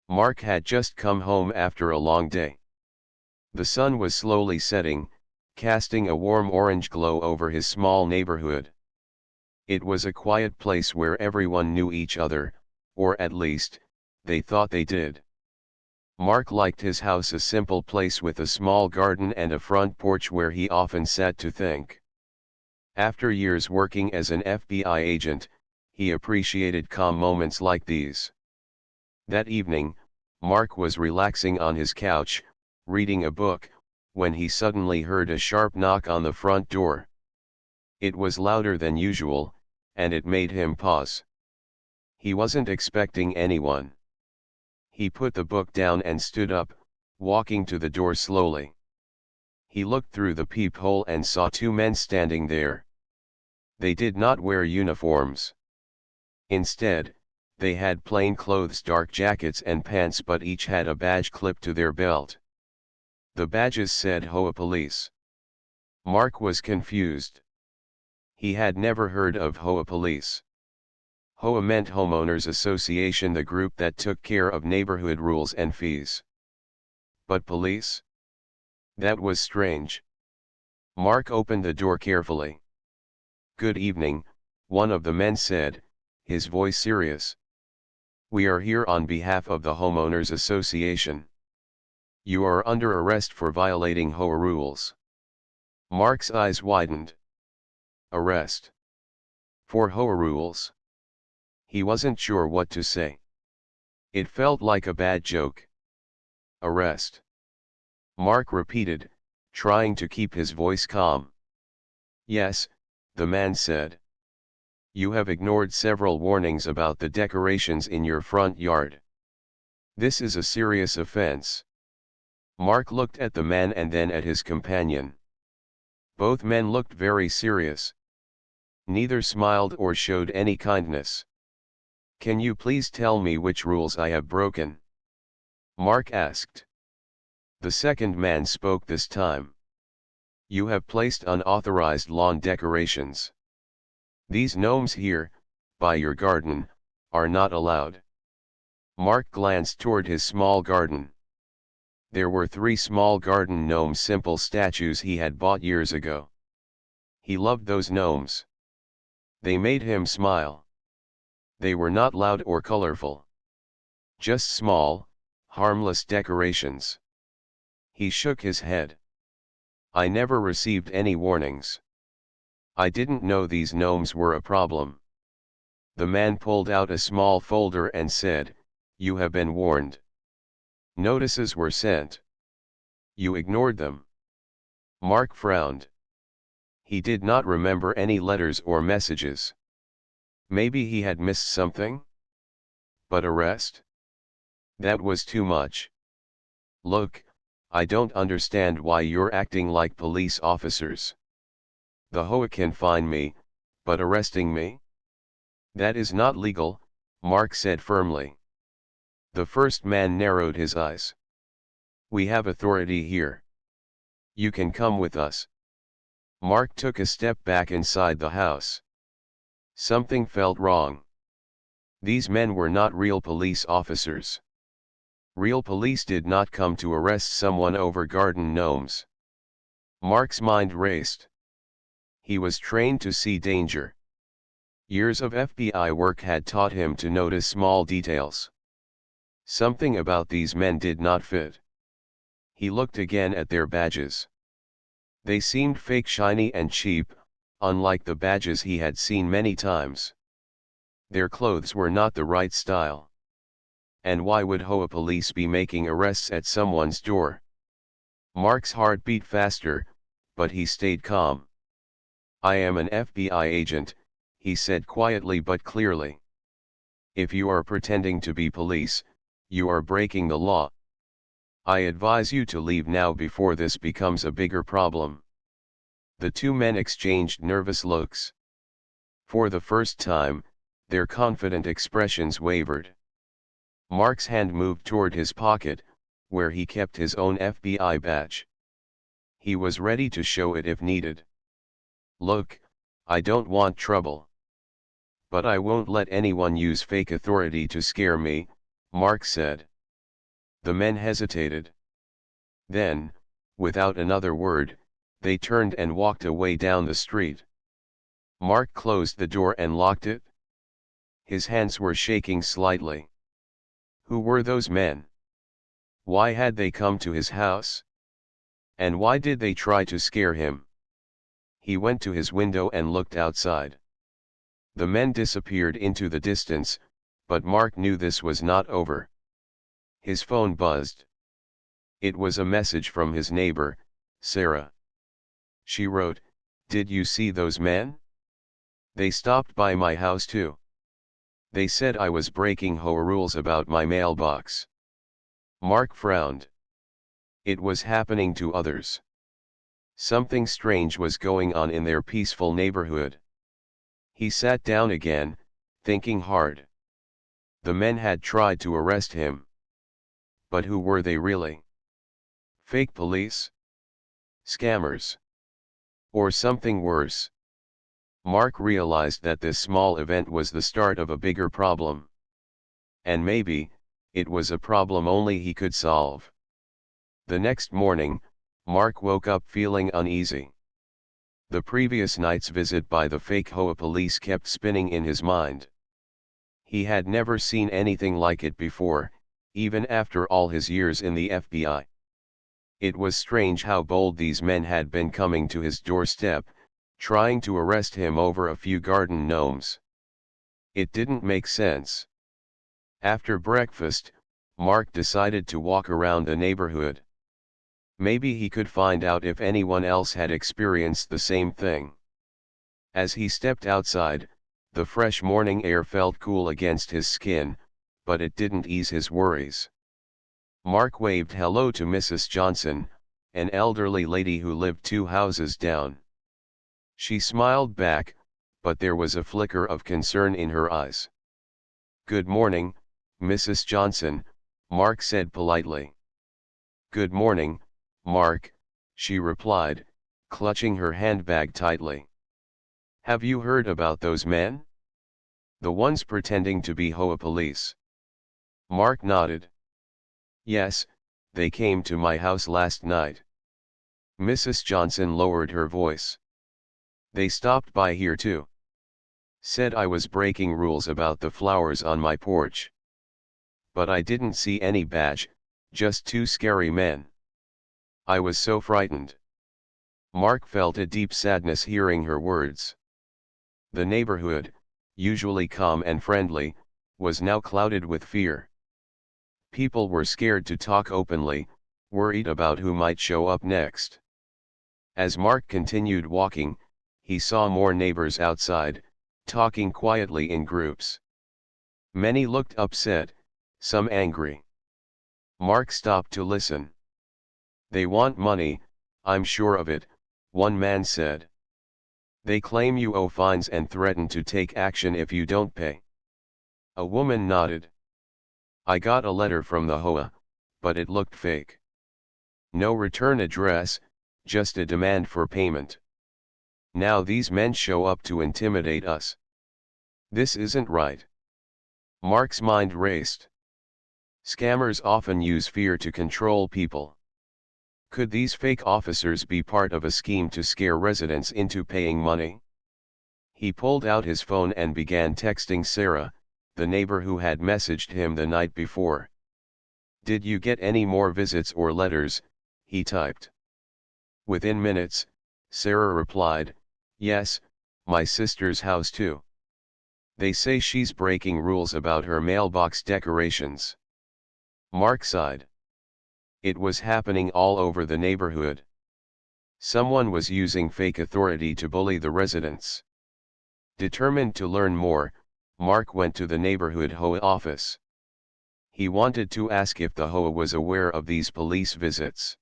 Mark had just come home after a long day. The sun was slowly setting, casting a warm orange glow over his small neighborhood. It was a quiet place where everyone knew each other, or at least, they thought they did. Mark liked his house, a simple place with a small garden and a front porch where he often sat to think. After years working as an FBI agent, he appreciated calm moments like these. That evening, Mark was relaxing on his couch, reading a book, when he suddenly heard a sharp knock on the front door. It was louder than usual, and it made him pause. He wasn't expecting anyone. He put the book down and stood up, walking to the door slowly. He looked through the peephole and saw two men standing there. They did not wear uniforms. Instead, they had plain clothes, dark jackets and pants, but each had a badge clipped to their belt. The badges said HOA Police. Mark was confused. He had never heard of HOA Police. HOA meant Homeowners Association, the group that took care of neighborhood rules and fees. But police? That was strange. Mark opened the door carefully. "Good evening," one of the men said, his voice serious. "We are here on behalf of the Homeowners Association. You are under arrest for violating HOA rules." Mark's eyes widened. Arrest? For HOA rules? He wasn't sure what to say. It felt like a bad joke. Arrest? Mark repeated, trying to keep his voice calm. "Yes," the man said. "You have ignored several warnings about the decorations in your front yard. This is a serious offense." Mark looked at the man and then at his companion. Both men looked very serious. Neither smiled or showed any kindness. "Can you please tell me which rules I have broken?" Mark asked. The second man spoke this time. "You have placed unauthorized lawn decorations. These gnomes here, by your garden, are not allowed." Mark glanced toward his small garden. There were 3 small garden gnomes, simple statues he had bought years ago. He loved those gnomes. They made him smile. They were not loud or colorful. Just small, harmless decorations. He shook his head. "I never received any warnings. I didn't know these gnomes were a problem." The man pulled out a small folder and said, "You have been warned. Notices were sent. You ignored them." Mark frowned. He did not remember any letters or messages. Maybe he had missed something? But arrest? That was too much. "Look, I don't understand why you're acting like police officers. The HOA can fine me, but arresting me? That is not legal," Mark said firmly. The first man narrowed his eyes. "We have authority here. You can come with us." Mark took a step back inside the house. Something felt wrong. These men were not real police officers. Real police did not come to arrest someone over garden gnomes. Mark's mind raced. He was trained to see danger. Years of FBI work had taught him to notice small details. Something about these men did not fit. He looked again at their badges. They seemed fake, shiny and cheap, unlike the badges he had seen many times. Their clothes were not the right style. And why would HOA police be making arrests at someone's door? Mark's heart beat faster, but he stayed calm. "I am an FBI agent," he said quietly but clearly. "If you are pretending to be police, you are breaking the law. I advise you to leave now before this becomes a bigger problem." The 2 men exchanged nervous looks. For the first time, their confident expressions wavered. Mark's hand moved toward his pocket, where he kept his own FBI badge. He was ready to show it if needed. "Look, I don't want trouble. But I won't let anyone use fake authority to scare me," Mark said. The men hesitated. Then, without another word, they turned and walked away down the street. Mark closed the door and locked it. His hands were shaking slightly. Who were those men? Why had they come to his house? And why did they try to scare him? He went to his window and looked outside. The men disappeared into the distance, but Mark knew this was not over. His phone buzzed. It was a message from his neighbor, Sarah. She wrote, "Did you see those men? They stopped by my house too. They said I was breaking HOA rules about my mailbox." Mark frowned. It was happening to others. Something strange was going on in their peaceful neighborhood. He sat down again, thinking hard. The men had tried to arrest him. But who were they really? Fake police? Scammers? Or something worse? Mark realized that this small event was the start of a bigger problem. And maybe, it was a problem only he could solve. The next morning, Mark woke up feeling uneasy. The previous night's visit by the fake HOA police kept spinning in his mind. He had never seen anything like it before, even after all his years in the FBI. It was strange how bold these men had been coming to his doorstep, trying to arrest him over a few garden gnomes. It didn't make sense. After breakfast, Mark decided to walk around the neighborhood. Maybe he could find out if anyone else had experienced the same thing. As he stepped outside, the fresh morning air felt cool against his skin, but it didn't ease his worries. Mark waved hello to Mrs. Johnson, an elderly lady who lived 2 houses down. She smiled back, but there was a flicker of concern in her eyes. "Good morning, Mrs. Johnson," Mark said politely. "Good morning, Mark," she replied, clutching her handbag tightly. "Have you heard about those men? The ones pretending to be HOA police?" Mark nodded. "Yes, they came to my house last night." Mrs. Johnson lowered her voice. "They stopped by here too. Said I was breaking rules about the flowers on my porch. But I didn't see any badge, just 2 scary men. I was so frightened." Mark felt a deep sadness hearing her words. The neighborhood, usually calm and friendly, was now clouded with fear. People were scared to talk openly, worried about who might show up next. As Mark continued walking, he saw more neighbors outside, talking quietly in groups. Many looked upset, some angry. Mark stopped to listen. "They want money, I'm sure of it," one man said. "They claim you owe fines and threaten to take action if you don't pay." A woman nodded. "I got a letter from the HOA, but it looked fake. No return address, just a demand for payment. Now these men show up to intimidate us. This isn't right." Mark's mind raced. Scammers often use fear to control people. Could these fake officers be part of a scheme to scare residents into paying money? He pulled out his phone and began texting Sarah, the neighbor who had messaged him the night before. "Did you get any more visits or letters?" he typed. Within minutes, Sarah replied, "Yes, my sister's house too. They say she's breaking rules about her mailbox decorations." Mark sighed. It was happening all over the neighborhood. Someone was using fake authority to bully the residents. Determined to learn more, Mark went to the neighborhood HOA office. He wanted to ask if the HOA was aware of these police visits.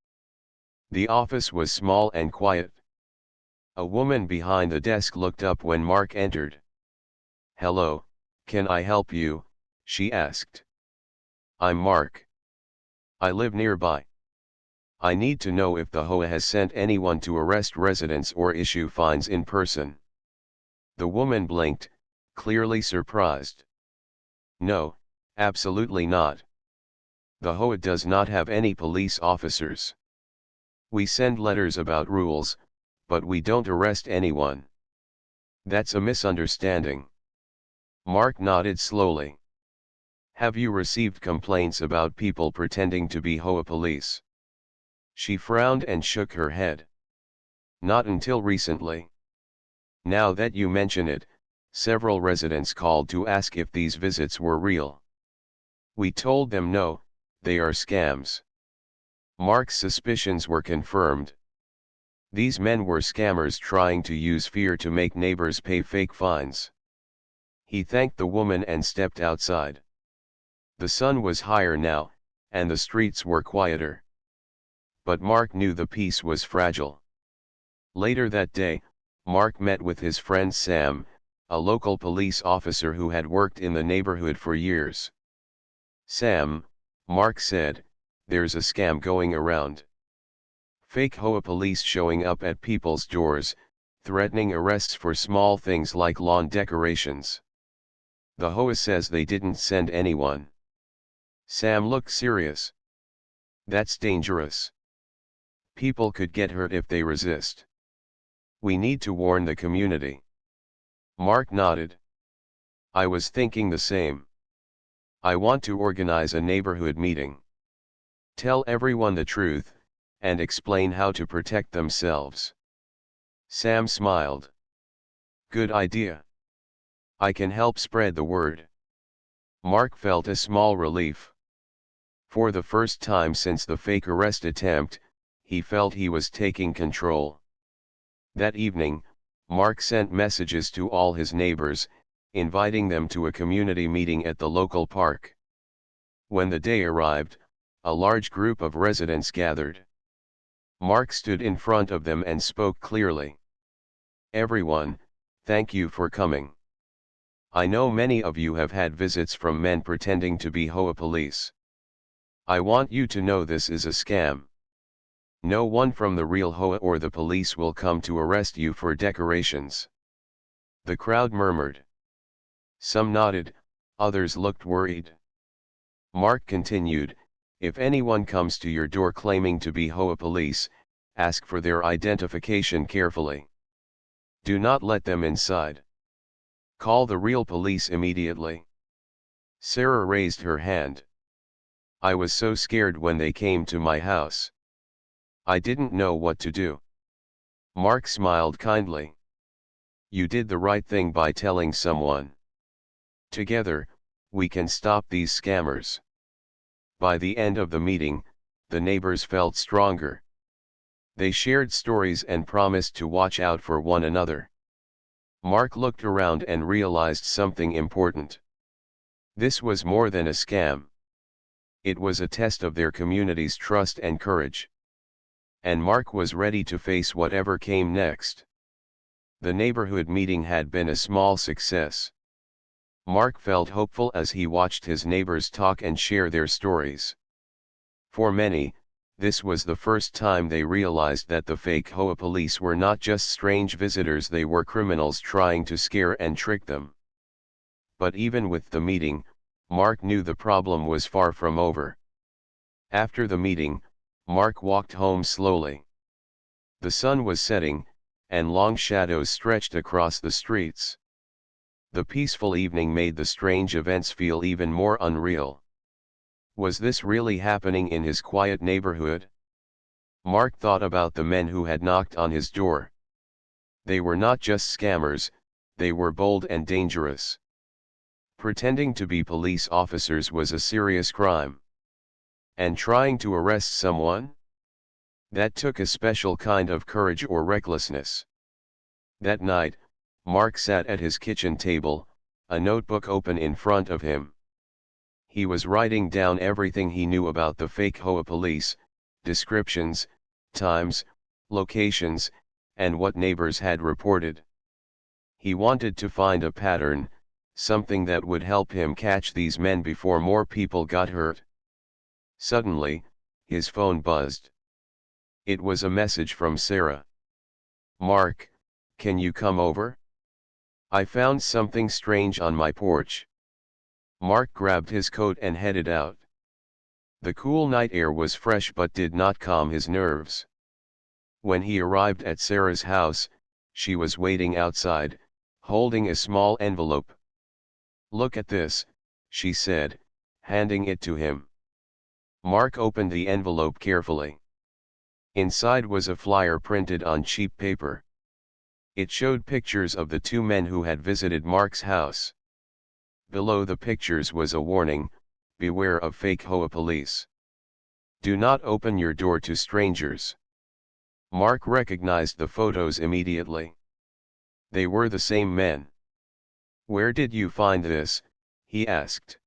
The office was small and quiet. A woman behind the desk looked up when Mark entered. "Hello, can I help you?" she asked. "I'm Mark. I live nearby. I need to know if the HOA has sent anyone to arrest residents or issue fines in person." The woman blinked, clearly surprised. "No, absolutely not. The HOA does not have any police officers. We send letters about rules, but we don't arrest anyone. That's a misunderstanding. Mark nodded slowly. Have you received complaints about people pretending to be HOA police? She frowned and shook her head. Not until recently. Now that you mention it, several residents called to ask if these visits were real. We told them no, they are scams. Mark's suspicions were confirmed. These men were scammers trying to use fear to make neighbors pay fake fines. He thanked the woman and stepped outside. The sun was higher now, and the streets were quieter. But Mark knew the peace was fragile. Later that day, Mark met with his friend Sam, a local police officer who had worked in the neighborhood for years. Sam, Mark said, there's a scam going around. Fake HOA police showing up at people's doors, threatening arrests for small things like lawn decorations. The HOA says they didn't send anyone. Sam looked serious. That's dangerous. People could get hurt if they resist. We need to warn the community. Mark nodded. I was thinking the same. I want to organize a neighborhood meeting. Tell everyone the truth, and explain how to protect themselves. Sam smiled. Good idea. I can help spread the word. Mark felt a small relief. For the first time since the fake arrest attempt, he felt he was taking control. That evening, Mark sent messages to all his neighbors, inviting them to a community meeting at the local park. When the day arrived, a large group of residents gathered. Mark stood in front of them and spoke clearly. Everyone, thank you for coming. I know many of you have had visits from men pretending to be HOA police. I want you to know this is a scam. No one from the real HOA or the police will come to arrest you for decorations. The crowd murmured. Some nodded, others looked worried. Mark continued, if anyone comes to your door claiming to be HOA police, ask for their identification carefully. Do not let them inside. Call the real police immediately. Sarah raised her hand. I was so scared when they came to my house. I didn't know what to do. Mark smiled kindly. You did the right thing by telling someone. Together, we can stop these scammers. By the end of the meeting, the neighbors felt stronger. They shared stories and promised to watch out for one another. Mark looked around and realized something important. This was more than a scam. It was a test of their community's trust and courage. And Mark was ready to face whatever came next. The neighborhood meeting had been a small success. Mark felt hopeful as he watched his neighbors talk and share their stories. For many, this was the first time they realized that the fake HOA police were not just strange visitors, they were criminals trying to scare and trick them. But even with the meeting, Mark knew the problem was far from over. After the meeting, Mark walked home slowly. The sun was setting, and long shadows stretched across the streets. The peaceful evening made the strange events feel even more unreal. Was this really happening in his quiet neighborhood? Mark thought about the men who had knocked on his door. They were not just scammers, they were bold and dangerous. Pretending to be police officers was a serious crime. And trying to arrest someone? That took a special kind of courage or recklessness. That night, Mark sat at his kitchen table, a notebook open in front of him. He was writing down everything he knew about the fake HOA police, descriptions, times, locations, and what neighbors had reported. He wanted to find a pattern, something that would help him catch these men before more people got hurt. Suddenly, his phone buzzed. It was a message from Sarah. Mark, can you come over? I found something strange on my porch. Mark grabbed his coat and headed out. The cool night air was fresh but did not calm his nerves. When he arrived at Sarah's house, she was waiting outside, holding a small envelope. "Look at this," she said, handing it to him. Mark opened the envelope carefully. Inside was a flyer printed on cheap paper. It showed pictures of the two men who had visited Mark's house. Below the pictures was a warning: beware of fake HOA police. Do not open your door to strangers. Mark recognized the photos immediately. They were the same men. "Where did you find this?" he asked.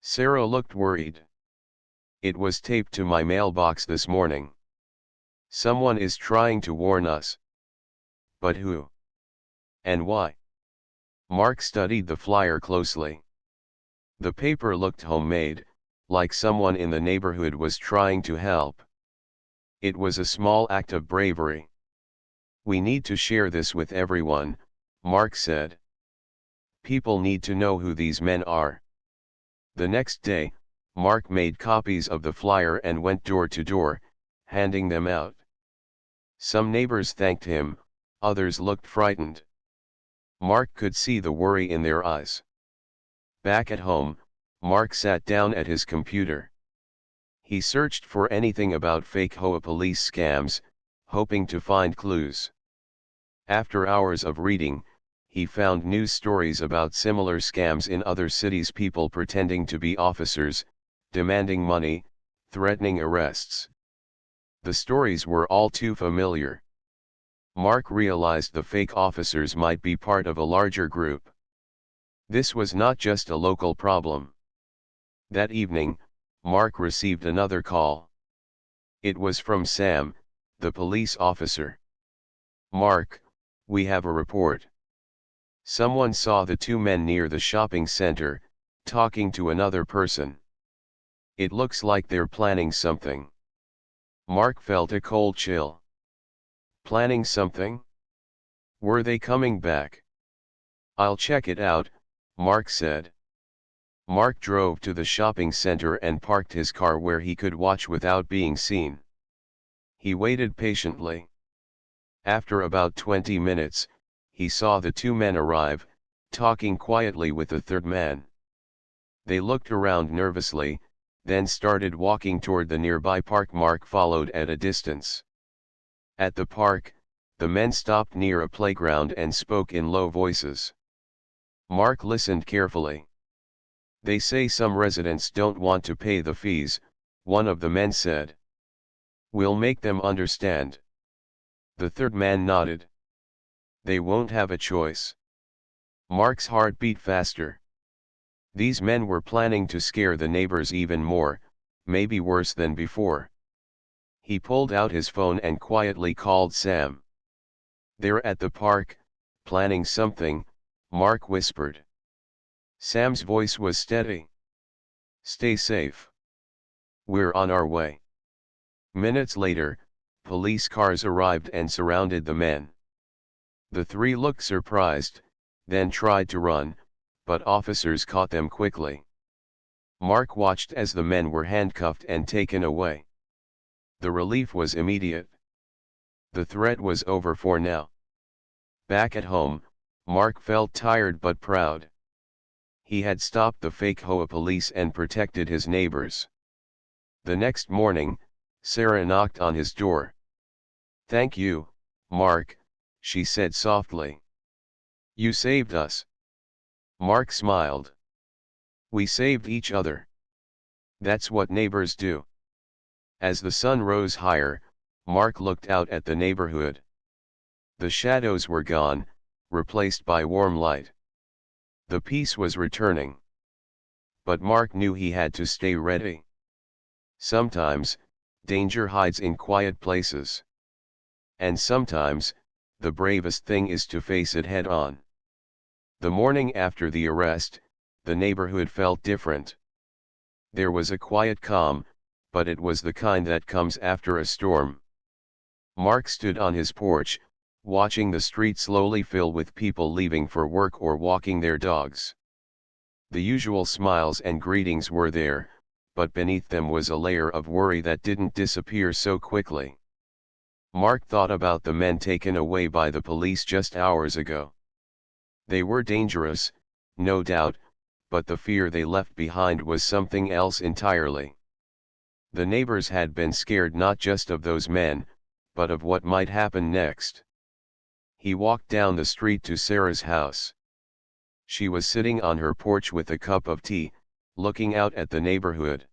Sarah looked worried. "It was taped to my mailbox this morning. Someone is trying to warn us." "But who? And why?" Mark studied the flyer closely. The paper looked homemade, like someone in the neighborhood was trying to help. It was a small act of bravery. "We need to share this with everyone," Mark said. "People need to know who these men are." The next day, Mark made copies of the flyer and went door to door, handing them out. Some neighbors thanked him, others looked frightened. Mark could see the worry in their eyes. Back at home, Mark sat down at his computer. He searched for anything about fake HOA police scams, hoping to find clues. After hours of reading, he found news stories about similar scams in other cities, people pretending to be officers, demanding money, threatening arrests. The stories were all too familiar. Mark realized the fake officers might be part of a larger group. This was not just a local problem. That evening, Mark received another call. It was from Sam, the police officer. "Mark, we have a report. Someone saw the two men near the shopping center, talking to another person. It looks like they're planning something." Mark felt a cold chill. Planning something? Were they coming back? "I'll check it out," Mark said. Mark drove to the shopping center and parked his car where he could watch without being seen. He waited patiently. After about 20 minutes, he saw the two men arrive, talking quietly with the third man. They looked around nervously, then started walking toward the nearby park. Mark followed at a distance. At the park, the men stopped near a playground and spoke in low voices. Mark listened carefully. "They say some residents don't want to pay the fees," one of the men said. "We'll make them understand." The third man nodded. "They won't have a choice." Mark's heart beat faster. These men were planning to scare the neighbors even more, maybe worse than before. He pulled out his phone and quietly called Sam. "They're at the park, planning something," Mark whispered. Sam's voice was steady. "Stay safe. We're on our way." Minutes later, police cars arrived and surrounded the men. The three looked surprised, then tried to run, but officers caught them quickly. Mark watched as the men were handcuffed and taken away. The relief was immediate. The threat was over for now. Back at home, Mark felt tired but proud. He had stopped the fake HOA police and protected his neighbors. The next morning, Sarah knocked on his door. "Thank you, Mark," she said softly. "You saved us." Mark smiled. "We saved each other. That's what neighbors do." As the sun rose higher, Mark looked out at the neighborhood. The shadows were gone, replaced by warm light. The peace was returning. But Mark knew he had to stay ready. Sometimes, danger hides in quiet places. And sometimes, the bravest thing is to face it head on. The morning after the arrest, the neighborhood felt different. There was a quiet calm, but it was the kind that comes after a storm. Mark stood on his porch, watching the street slowly fill with people leaving for work or walking their dogs. The usual smiles and greetings were there, but beneath them was a layer of worry that didn't disappear so quickly. Mark thought about the men taken away by the police just hours ago. They were dangerous, no doubt, but the fear they left behind was something else entirely. The neighbors had been scared not just of those men, but of what might happen next. He walked down the street to Sarah's house. She was sitting on her porch with a cup of tea, looking out at the neighborhood.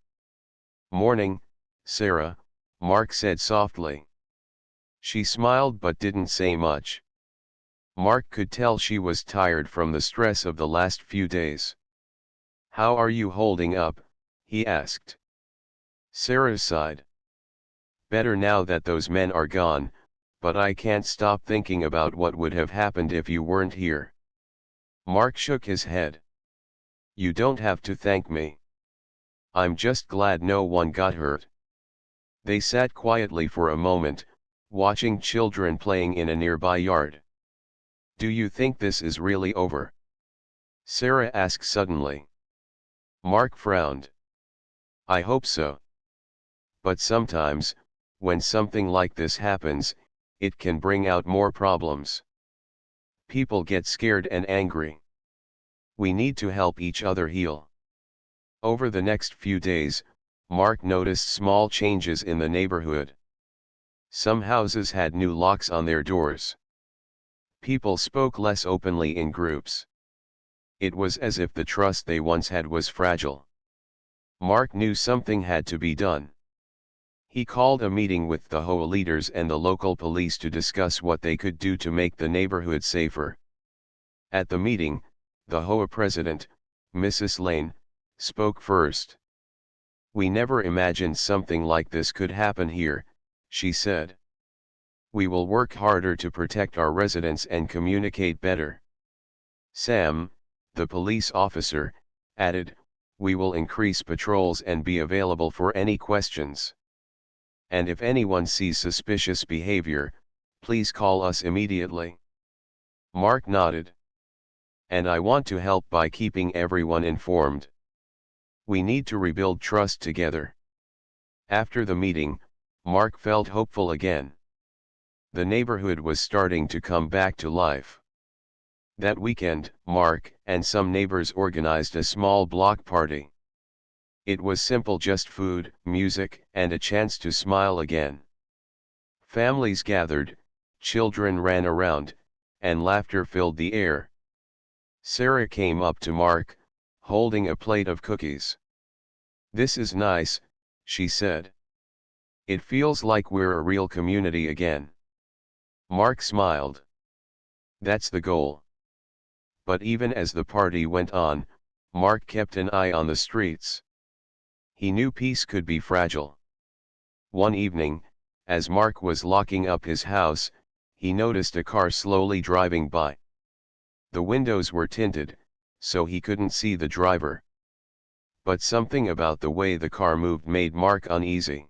"Morning, Sarah," Mark said softly. She smiled but didn't say much. Mark could tell she was tired from the stress of the last few days. "How are you holding up?" he asked. Sarah sighed. "Better now that those men are gone, but I can't stop thinking about what would have happened if you weren't here." Mark shook his head. "You don't have to thank me. I'm just glad no one got hurt." They sat quietly for a moment, watching children playing in a nearby yard. "Do you think this is really over?" Sarah asked suddenly. Mark frowned. "I hope so. But sometimes, when something like this happens, it can bring out more problems. People get scared and angry. We need to help each other heal." Over the next few days, Mark noticed small changes in the neighborhood. Some houses had new locks on their doors. People spoke less openly in groups. It was as if the trust they once had was fragile. Mark knew something had to be done. He called a meeting with the HOA leaders and the local police to discuss what they could do to make the neighborhood safer. At the meeting, the HOA president, Mrs. Lane, spoke first. "We never imagined something like this could happen here," she said. "We will work harder to protect our residents and communicate better." Sam, the police officer, added, "We will increase patrols and be available for any questions. And if anyone sees suspicious behavior, please call us immediately." Mark nodded. "And I want to help by keeping everyone informed. We need to rebuild trust together." After the meeting, Mark felt hopeful again. The neighborhood was starting to come back to life. That weekend, Mark and some neighbors organized a small block party. It was simple, just food, music, and a chance to smile again. Families gathered, children ran around, and laughter filled the air. Sarah came up to Mark, holding a plate of cookies. "This is nice," she said. "It feels like we're a real community again." Mark smiled. "That's the goal." But even as the party went on, Mark kept an eye on the streets. He knew peace could be fragile. One evening, as Mark was locking up his house, he noticed a car slowly driving by. The windows were tinted, so he couldn't see the driver. But something about the way the car moved made Mark uneasy.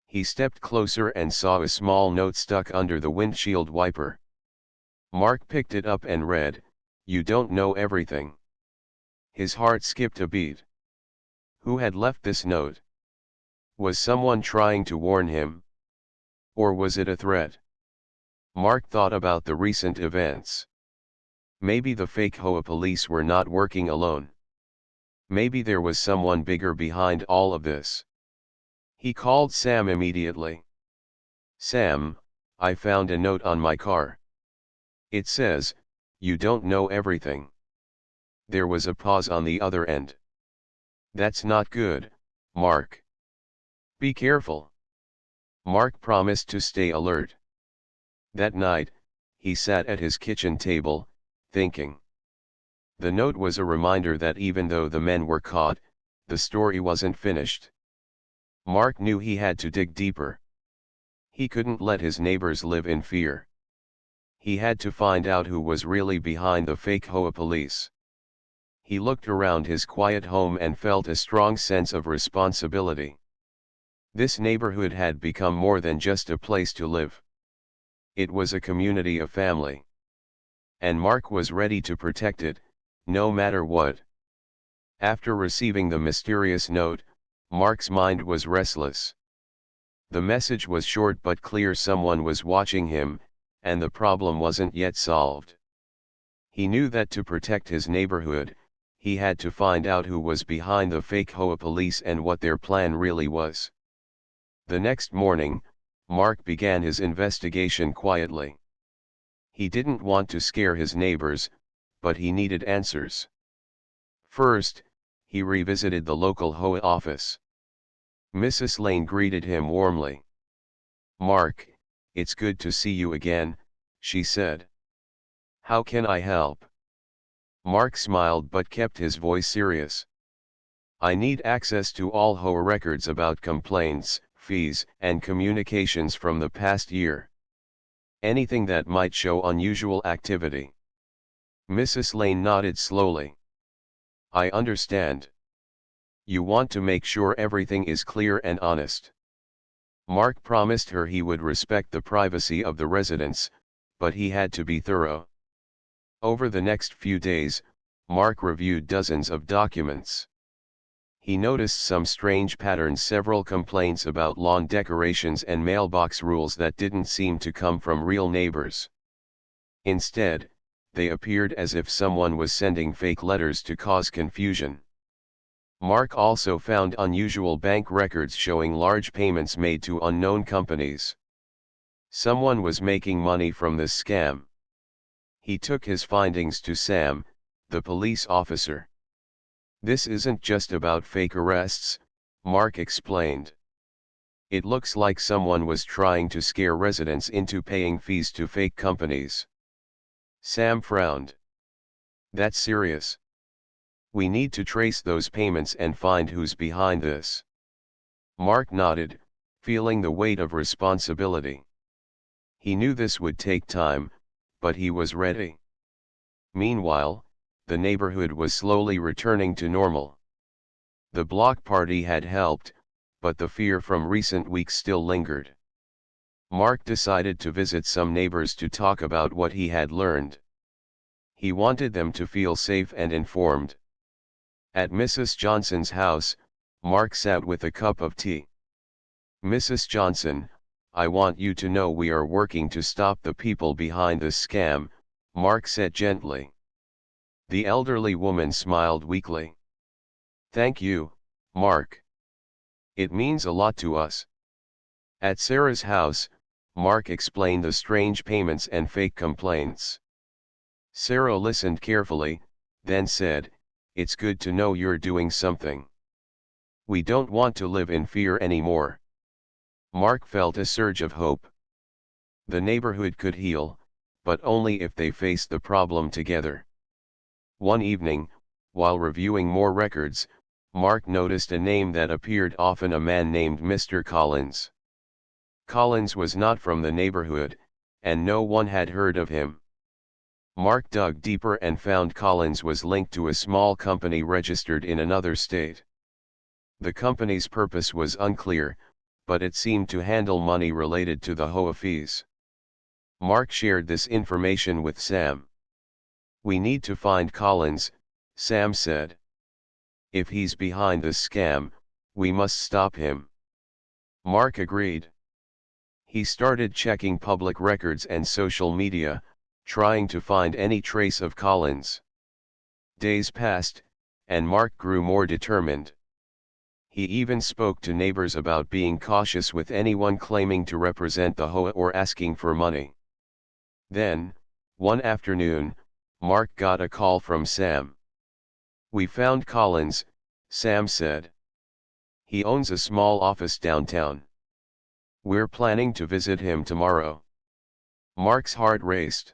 He stepped closer and saw a small note stuck under the windshield wiper. Mark picked it up and read, "You don't know everything." His heart skipped a beat. Who had left this note? Was someone trying to warn him? Or was it a threat? Mark thought about the recent events. Maybe the fake HOA police were not working alone. Maybe there was someone bigger behind all of this. He called Sam immediately. "Sam, I found a note on my car. It says, 'You don't know everything.'" There was a pause on the other end. "That's not good, Mark. Be careful." Mark promised to stay alert. That night, he sat at his kitchen table, thinking. The note was a reminder that even though the men were caught, the story wasn't finished. Mark knew he had to dig deeper. He couldn't let his neighbors live in fear. He had to find out who was really behind the fake HOA police. He looked around his quiet home and felt a strong sense of responsibility. This neighborhood had become more than just a place to live. It was a community of family. And Mark was ready to protect it, no matter what. After receiving the mysterious note, Mark's mind was restless. The message was short but clear: someone was watching him, and the problem wasn't yet solved. He knew that to protect his neighborhood, he had to find out who was behind the fake HOA police and what their plan really was. The next morning, Mark began his investigation quietly. He didn't want to scare his neighbors, but he needed answers. First, he revisited the local HOA office. Mrs. Lane greeted him warmly. "Mark, it's good to see you again," she said. "How can I help?" Mark smiled but kept his voice serious. "I need access to all HOA records about complaints, fees, and communications from the past year. Anything that might show unusual activity." Mrs. Lane nodded slowly. "I understand. You want to make sure everything is clear and honest." Mark promised her he would respect the privacy of the residents, but he had to be thorough. Over the next few days, Mark reviewed dozens of documents. He noticed some strange patterns: several complaints about lawn decorations and mailbox rules that didn't seem to come from real neighbors. Instead, they appeared as if someone was sending fake letters to cause confusion. Mark also found unusual bank records showing large payments made to unknown companies. Someone was making money from this scam. He took his findings to Sam, the police officer. "This isn't just about fake arrests," Mark explained. "It looks like someone was trying to scare residents into paying fees to fake companies." Sam frowned. "That's serious. We need to trace those payments and find who's behind this." Mark nodded, feeling the weight of responsibility. He knew this would take time, but he was ready. Meanwhile, the neighborhood was slowly returning to normal. The block party had helped, but the fear from recent weeks still lingered. Mark decided to visit some neighbors to talk about what he had learned. He wanted them to feel safe and informed. At Mrs. Johnson's house, Mark sat with a cup of tea. "Mrs. Johnson, I want you to know we are working to stop the people behind this scam," Mark said gently. The elderly woman smiled weakly. "Thank you, Mark. It means a lot to us." At Sarah's house, Mark explained the strange payments and fake complaints. Sarah listened carefully, then said, "It's good to know you're doing something. We don't want to live in fear anymore." Mark felt a surge of hope. The neighborhood could heal, but only if they faced the problem together. One evening, while reviewing more records, Mark noticed a name that appeared often: a man named Mr. Collins. Collins was not from the neighborhood, and no one had heard of him. Mark dug deeper and found Collins was linked to a small company registered in another state. The company's purpose was unclear, but it seemed to handle money related to the HOA fees. Mark shared this information with Sam. "We need to find Collins," Sam said. "If he's behind this scam, we must stop him." Mark agreed. He started checking public records and social media, trying to find any trace of Collins. Days passed, and Mark grew more determined. He even spoke to neighbors about being cautious with anyone claiming to represent the HOA or asking for money. Then, one afternoon, Mark got a call from Sam. "We found Collins," Sam said. "He owns a small office downtown. We're planning to visit him tomorrow." Mark's heart raced.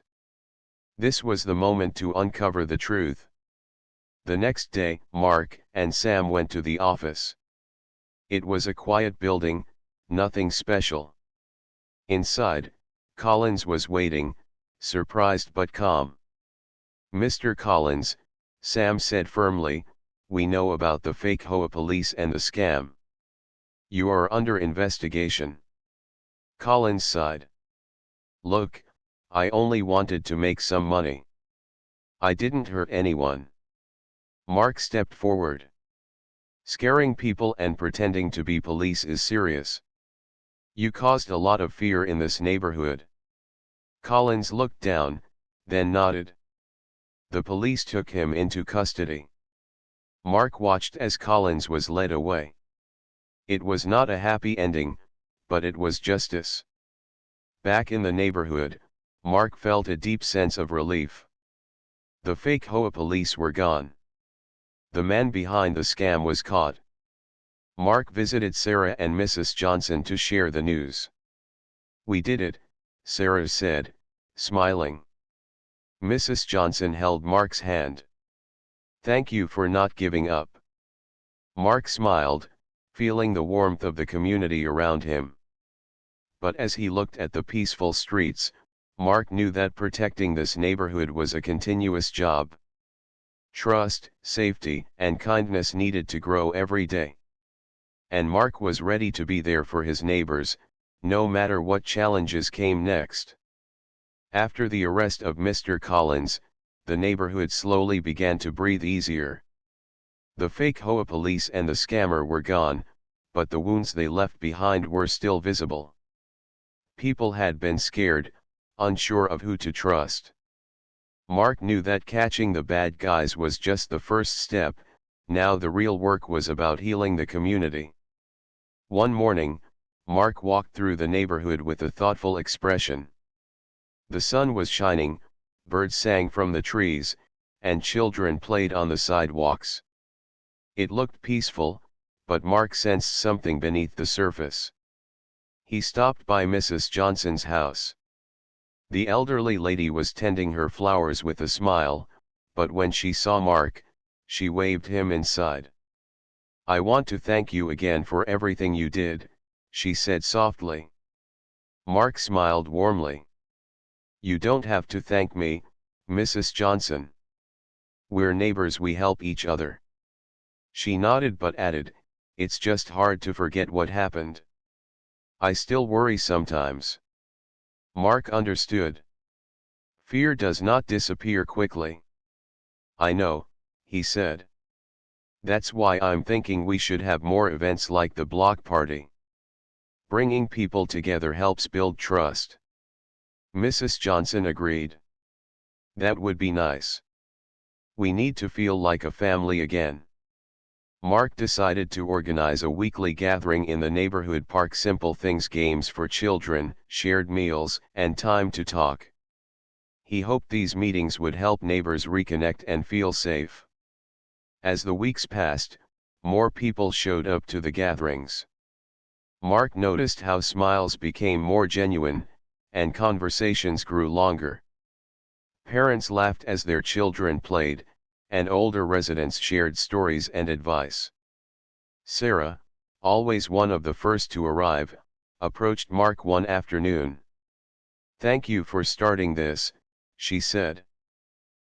This was the moment to uncover the truth. The next day, Mark and Sam went to the office. It was a quiet building, nothing special. Inside, Collins was waiting, surprised but calm. "Mr. Collins," Sam said firmly, "we know about the fake HOA police and the scam. You are under investigation." Collins sighed. "Look, I only wanted to make some money. I didn't hurt anyone." Mark stepped forward. Scaring people and pretending to be police is serious. You caused a lot of fear in this neighborhood. Collins looked down, then nodded. The police took him into custody. Mark watched as Collins was led away. It was not a happy ending, but it was justice. Back in the neighborhood, Mark felt a deep sense of relief. The fake HOA police were gone. The man behind the scam was caught. Mark visited Sarah and Mrs. Johnson to share the news. "We did it," Sarah said, smiling. Mrs. Johnson held Mark's hand. "Thank you for not giving up." Mark smiled, feeling the warmth of the community around him. But as he looked at the peaceful streets, Mark knew that protecting this neighborhood was a continuous job. Trust, safety, and kindness needed to grow every day. And Mark was ready to be there for his neighbors, no matter what challenges came next. After the arrest of Mr. Collins, the neighborhood slowly began to breathe easier. The fake HOA police and the scammer were gone, but the wounds they left behind were still visible. People had been scared, unsure of who to trust. Mark knew that catching the bad guys was just the first step. Now the real work was about healing the community. One morning, Mark walked through the neighborhood with a thoughtful expression. The sun was shining, birds sang from the trees, and children played on the sidewalks. It looked peaceful, but Mark sensed something beneath the surface. He stopped by Mrs. Johnson's house. The elderly lady was tending her flowers with a smile, but when she saw Mark, she waved him inside. "I want to thank you again for everything you did," she said softly. Mark smiled warmly. "You don't have to thank me, Mrs. Johnson. We're neighbors, we help each other." She nodded but added, "It's just hard to forget what happened. I still worry sometimes." Mark understood. Fear does not disappear quickly. "I know," he said. "That's why I'm thinking we should have more events like the block party. Bringing people together helps build trust." Mrs. Johnson agreed. "That would be nice. We need to feel like a family again." Mark decided to organize a weekly gathering in the neighborhood park. Simple things, games for children, shared meals, and time to talk. He hoped these meetings would help neighbors reconnect and feel safe. As the weeks passed, more people showed up to the gatherings. Mark noticed how smiles became more genuine, and conversations grew longer. Parents laughed as their children played, and older residents shared stories and advice. Sarah, always one of the first to arrive, approached Mark one afternoon. "Thank you for starting this," she said.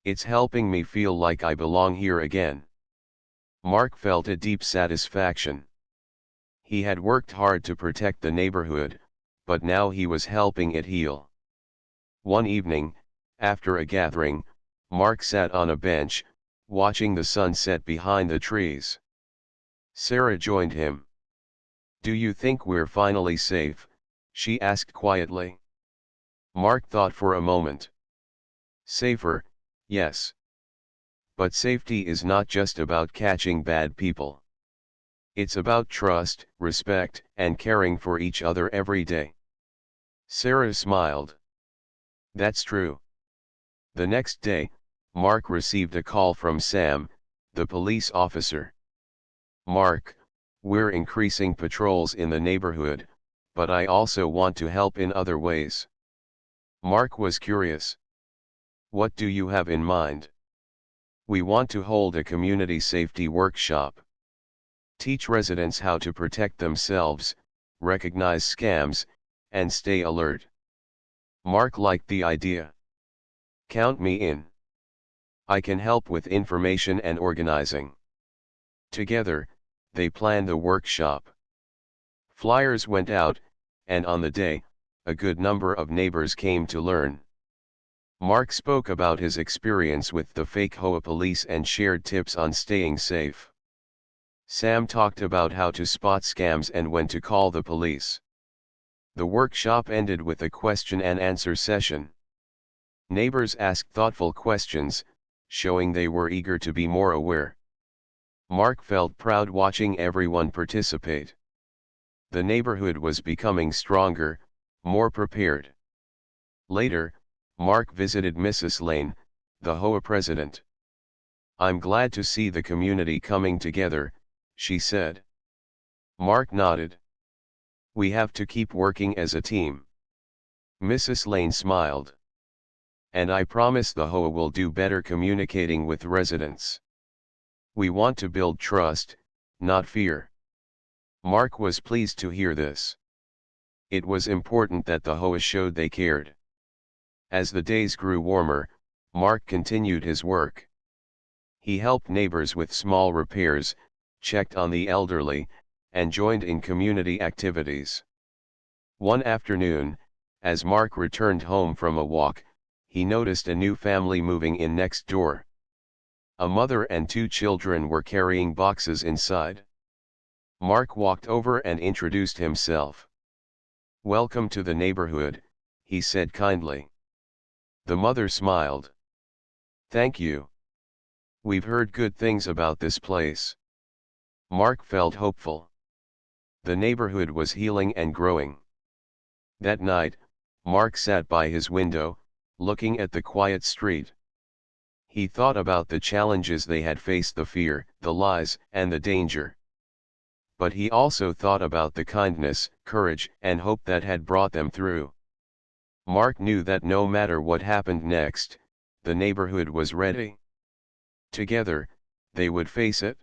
"It's helping me feel like I belong here again." Mark felt a deep satisfaction. He had worked hard to protect the neighborhood, but now he was helping it heal. One evening, after a gathering, Mark sat on a bench, watching the sun set behind the trees. Sarah joined him. "Do you think we're finally safe?" she asked quietly. Mark thought for a moment. "Safer, yes. But safety is not just about catching bad people. It's about trust, respect, and caring for each other every day." Sarah smiled. "That's true." The next day, Mark received a call from Sam, the police officer. "Mark, we're increasing patrols in the neighborhood, but I also want to help in other ways." Mark was curious. "What do you have in mind?" "We want to hold a community safety workshop. Teach residents how to protect themselves, recognize scams, and stay alert." Mark liked the idea. "Count me in. I can help with information and organizing." Together, they planned the workshop. Flyers went out, and on the day, a good number of neighbors came to learn. Mark spoke about his experience with the fake HOA police and shared tips on staying safe. Sam talked about how to spot scams and when to call the police. The workshop ended with a question and answer session. Neighbors asked thoughtful questions, showing they were eager to be more aware. Mark felt proud watching everyone participate. The neighborhood was becoming stronger, more prepared. Later, Mark visited Mrs. Lane, the HOA president. "I'm glad to see the community coming together," she said. Mark nodded. "We have to keep working as a team." Mrs. Lane smiled. "And I promise the HOA will do better communicating with residents. We want to build trust, not fear." Mark was pleased to hear this. It was important that the HOA showed they cared. As the days grew warmer, Mark continued his work. He helped neighbors with small repairs, checked on the elderly, and joined in community activities. One afternoon, as Mark returned home from a walk, he noticed a new family moving in next door. A mother and 2 children were carrying boxes inside. Mark walked over and introduced himself. "Welcome to the neighborhood," he said kindly. The mother smiled. "Thank you. We've heard good things about this place." Mark felt hopeful. The neighborhood was healing and growing. That night, Mark sat by his window, looking at the quiet street. He thought about the challenges they had faced, the fear, the lies, and the danger. But he also thought about the kindness, courage, and hope that had brought them through. Mark knew that no matter what happened next, the neighborhood was ready. Together, they would face it.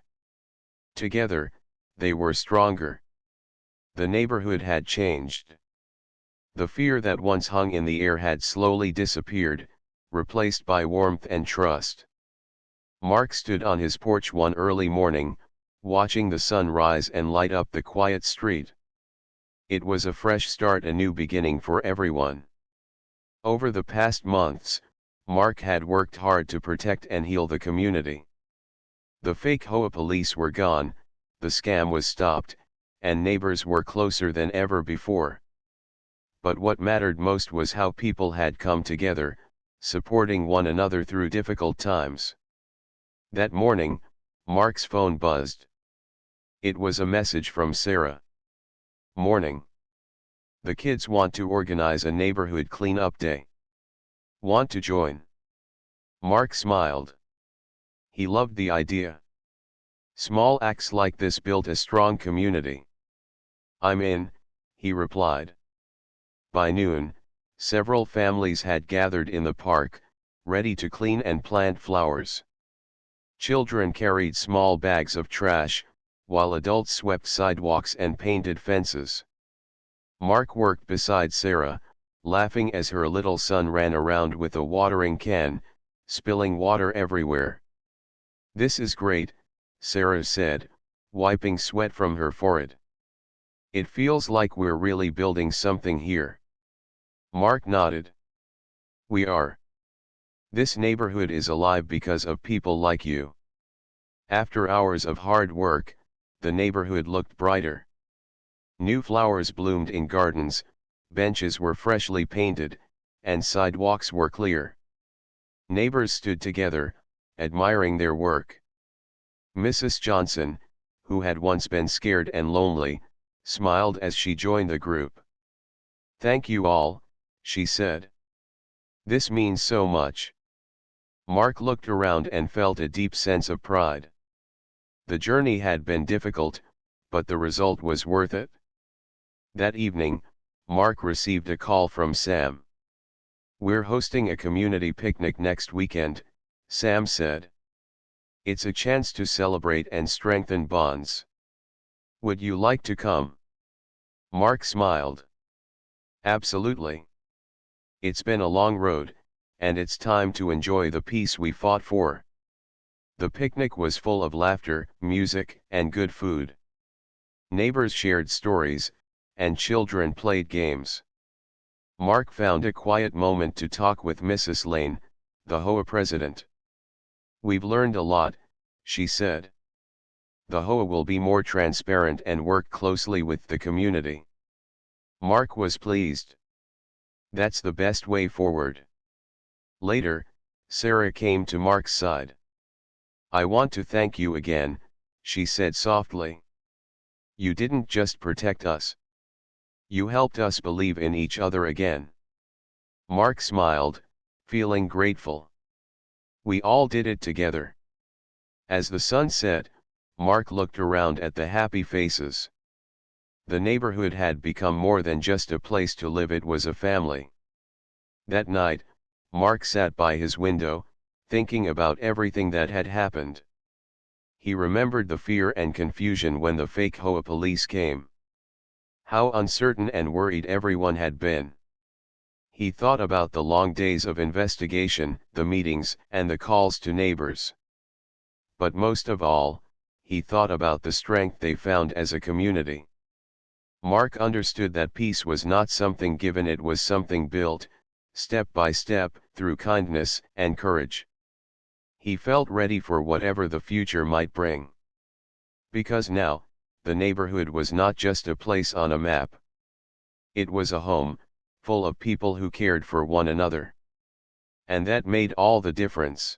Together, they were stronger. The neighborhood had changed. The fear that once hung in the air had slowly disappeared, replaced by warmth and trust. Mark stood on his porch one early morning, watching the sun rise and light up the quiet street. It was a fresh start, a new beginning for everyone. Over the past months, Mark had worked hard to protect and heal the community. The fake HOA police were gone, the scam was stopped, and neighbors were closer than ever before. But what mattered most was how people had come together, supporting one another through difficult times. That morning, Mark's phone buzzed. It was a message from Sarah. "Morning. The kids want to organize a neighborhood cleanup day. Want to join?" Mark smiled. He loved the idea. Small acts like this built a strong community. "I'm in," he replied. By noon, several families had gathered in the park, ready to clean and plant flowers. Children carried small bags of trash, while adults swept sidewalks and painted fences. Mark worked beside Sarah, laughing as her little son ran around with a watering can, spilling water everywhere. "This is great," Sarah said, wiping sweat from her forehead. "It feels like we're really building something here." Mark nodded. "We are. This neighborhood is alive because of people like you." After hours of hard work, the neighborhood looked brighter. New flowers bloomed in gardens, benches were freshly painted, and sidewalks were clear. Neighbors stood together, admiring their work. Mrs. Johnson, who had once been scared and lonely, smiled as she joined the group. "Thank you all," she said. "This means so much." Mark looked around and felt a deep sense of pride. The journey had been difficult, but the result was worth it. That evening, Mark received a call from Sam. "We're hosting a community picnic next weekend," Sam said. "It's a chance to celebrate and strengthen bonds. Would you like to come?" Mark smiled. "Absolutely. It's been a long road, and it's time to enjoy the peace we fought for." The picnic was full of laughter, music, and good food. Neighbors shared stories, and children played games. Mark found a quiet moment to talk with Mrs. Lane, the HOA president. "We've learned a lot," she said. the HOA will be more transparent and work closely with the community. Mark was pleased. That's the best way forward. Later, Sarah came to Mark's side. I want to thank you again, she said softly. You didn't just protect us. You helped us believe in each other again. Mark smiled, feeling grateful. We all did it together. As the sun set, Mark looked around at the happy faces. The neighborhood had become more than just a place to live, it was a family. That night, Mark sat by his window, thinking about everything that had happened. He remembered the fear and confusion when the fake HOA police came. How uncertain and worried everyone had been. He thought about the long days of investigation, the meetings, and the calls to neighbors. But most of all, he thought about the strength they found as a community. Mark understood that peace was not something given, it was something built, step by step, through kindness and courage. He felt ready for whatever the future might bring. Because now, the neighborhood was not just a place on a map. It was a home, full of people who cared for one another. And that made all the difference.